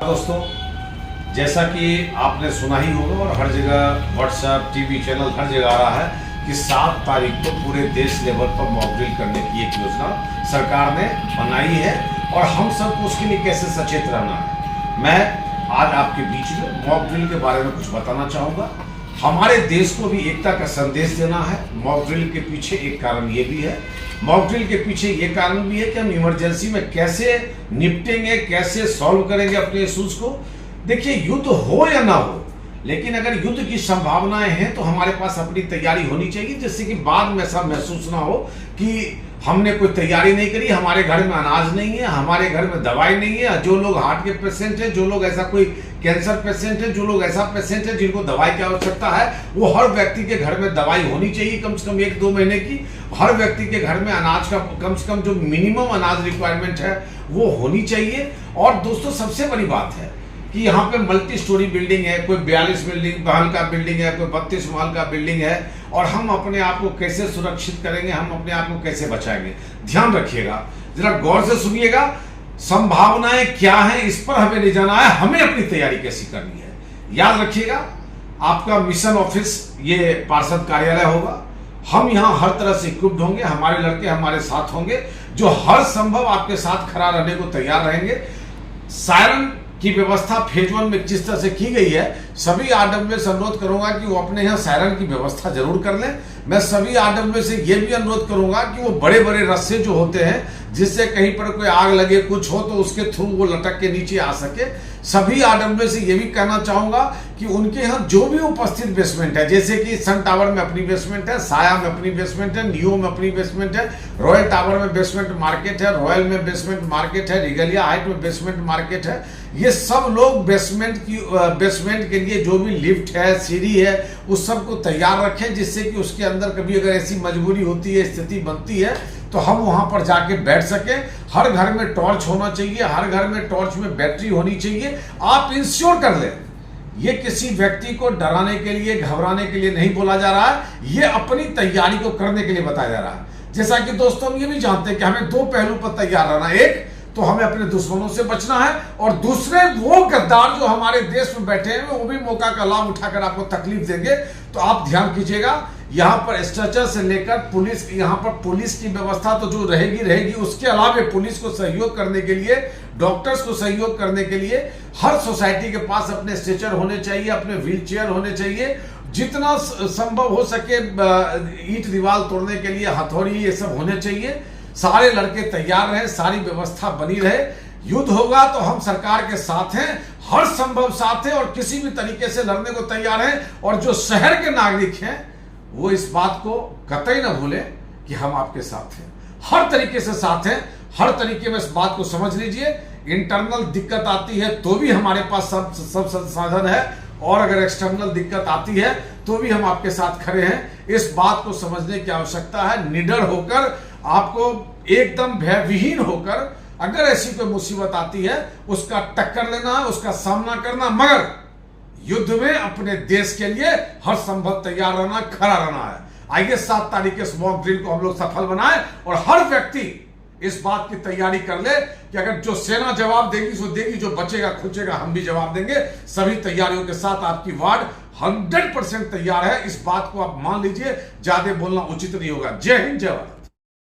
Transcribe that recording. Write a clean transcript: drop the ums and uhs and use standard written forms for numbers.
दोस्तों, जैसा कि आपने सुना ही होगा और हर जगह व्हाट्सएप टीवी चैनल हर जगह आ रहा है कि 7 तारीख को पूरे देश लेवल पर मॉक ड्रिल करने की एक योजना सरकार ने बनाई है और हम सबको उसके लिए कैसे सचेत रहना है। मैं आज आपके बीच में मॉक ड्रिल के बारे में कुछ बताना चाहूँगा। हमारे देश को भी एकता का संदेश देना है। मॉक ड्रिल के पीछे एक कारण ये भी है, मॉक ड्रिल के पीछे ये कारण भी है कि हम इमरजेंसी में कैसे निपटेंगे, कैसे सॉल्व करेंगे अपने इश्यूज को। देखिए, युद्ध हो या ना हो, लेकिन अगर युद्ध की संभावनाएं हैं तो हमारे पास अपनी तैयारी होनी चाहिए, जिससे कि बाद में ऐसा महसूस ना हो कि हमने कोई तैयारी नहीं करी, हमारे घर में अनाज नहीं है, हमारे घर में दवाई नहीं है। जो लोग हार्ट के पेशेंट हैं, जो लोग ऐसा कोई कैंसर पेशेंट है, जो लोग ऐसा पेशेंट है जिनको दवाई की आवश्यकता है, वो हर व्यक्ति के घर में दवाई होनी चाहिए कम से कम 1-2 महीने की। हर व्यक्ति के घर में अनाज का कम से कम जो मिनिमम अनाज रिक्वायरमेंट है वो होनी चाहिए। और दोस्तों, सबसे बड़ी बात है कि यहाँ पे मल्टी स्टोरी बिल्डिंग है, कोई 42 महल का बिल्डिंग है, कोई 32 महल का बिल्डिंग है, और हम अपने आप को कैसे सुरक्षित करेंगे, हम अपने आप को कैसे बचाएंगे। ध्यान रखिएगा, जरा गौर से सुनिएगा, संभावनाएं क्या हैं इस पर हमें नहीं जाना है, हमें अपनी तैयारी कैसी करनी है। याद रखिएगा, आपका मिशन ऑफिस ये पार्षद कार्यालय होगा। हम यहाँ हर तरह से इक्विप्ड होंगे, हमारे लड़के हमारे साथ होंगे जो हर संभव आपके साथ खड़ा रहने को तैयार रहेंगे। सायरन की व्यवस्था फेज 1 में जिस तरह से की गई है, सभी आरडब्ल्यू से अनुरोध करूंगा कि वो अपने यहाँ सायरन की व्यवस्था जरूर कर लें। मैं सभी आरडब्ल्यू से ये भी अनुरोध करूंगा कि वो बड़े बड़े रस्से जो होते हैं, जिससे कहीं पर कोई आग लगे कुछ हो तो उसके थ्रू वो लटक के नीचे आ सके। सभी आरडब्ल्यू से ये भी कहना चाहूंगा कि उनके यहाँ जो भी उपस्थित बेसमेंट है, जैसे कि सन टावर में अपनी बेसमेंट है, साया में अपनी बेसमेंट है, नियो में अपनी बेसमेंट है, रॉयल टावर में बेसमेंट मार्केट है, रॉयल में बेसमेंट मार्केट है, रिगलिया हाइट में बेसमेंट मार्केट है, ये सब लोग बेसमेंट के लिए जो भी लिफ्ट है, सीढ़ी है, उस सब को तैयार रखें, जिससे कि उसके अंदर कभी अगर ऐसी मजबूरी होती है, स्थिति बनती है, तो हम वहां पर जाके बैठ सके। हर घर में टॉर्च होना चाहिए, हर घर में टॉर्च में बैटरी होनी चाहिए। आप इंश्योर कर लें, ये किसी व्यक्ति को डराने के लिए, घबराने के लिए नहीं बोला जा रहा है, ये अपनी तैयारी को करने के लिए बताया जा रहा है। जैसा कि दोस्तों, हम ये भी जानते हैं कि हमें 2 पहलू पर तैयार रहना है। एक तो हमें अपने दुश्मनों से बचना है, और दूसरे वो गद्दार जो हमारे देश में बैठे हैं, वो भी मौका का लाभ उठाकर आपको तकलीफ देंगे। तो आप ध्यान कीजिएगा, यहाँ पर स्ट्रेचर से लेकर पुलिस, यहाँ पर पुलिस की व्यवस्था तो जो रहेगी, उसके अलावा पुलिस को सहयोग करने के लिए, डॉक्टर्स को सहयोग करने के लिए हर सोसाइटी के पास अपने स्ट्रेचर होने चाहिए, अपने व्हील चेयर होने चाहिए। जितना संभव हो सके ईंट दीवार तोड़ने के लिए हथौड़ी, ये सब होने चाहिए। सारे लड़के तैयार रहे, सारी व्यवस्था बनी रहे। युद्ध होगा तो हम सरकार के साथ हैं, हर संभव साथ हैं, और किसी भी तरीके से लड़ने को तैयार हैं। और जो शहर के नागरिक हैं वो इस बात को कतई न भूलें कि हम आपके साथ हैं, हर तरीके से साथ हैं। हर तरीके में इस बात को समझ लीजिए। इंटरनल दिक्कत आती है तो भी हमारे पास सब संसाधन है, और अगर एक्सटर्नल दिक्कत आती है तो भी हम आपके साथ खड़े हैं। इस बात को समझने की आवश्यकता है। निडर होकर, आपको एकदम भयविहीन होकर, अगर ऐसी कोई मुसीबत आती है उसका टक्कर लेना है, उसका सामना करना, मगर युद्ध में अपने देश के लिए हर संभव तैयार रहना, खड़ा रहना है। आइए 7 तारीख के मॉक ड्रिल को हम लोग सफल बनाएं, और हर व्यक्ति इस बात की तैयारी कर ले कि अगर जो सेना जवाब देगी सो देगी, जो बचेगा खुचेगा हम भी जवाब देंगे। सभी तैयारियों के साथ आपकी वार्ड 100% तैयार है। इस बात को आप मान लीजिए, ज्यादा बोलना उचित नहीं होगा। जय हिंद, जय भारत।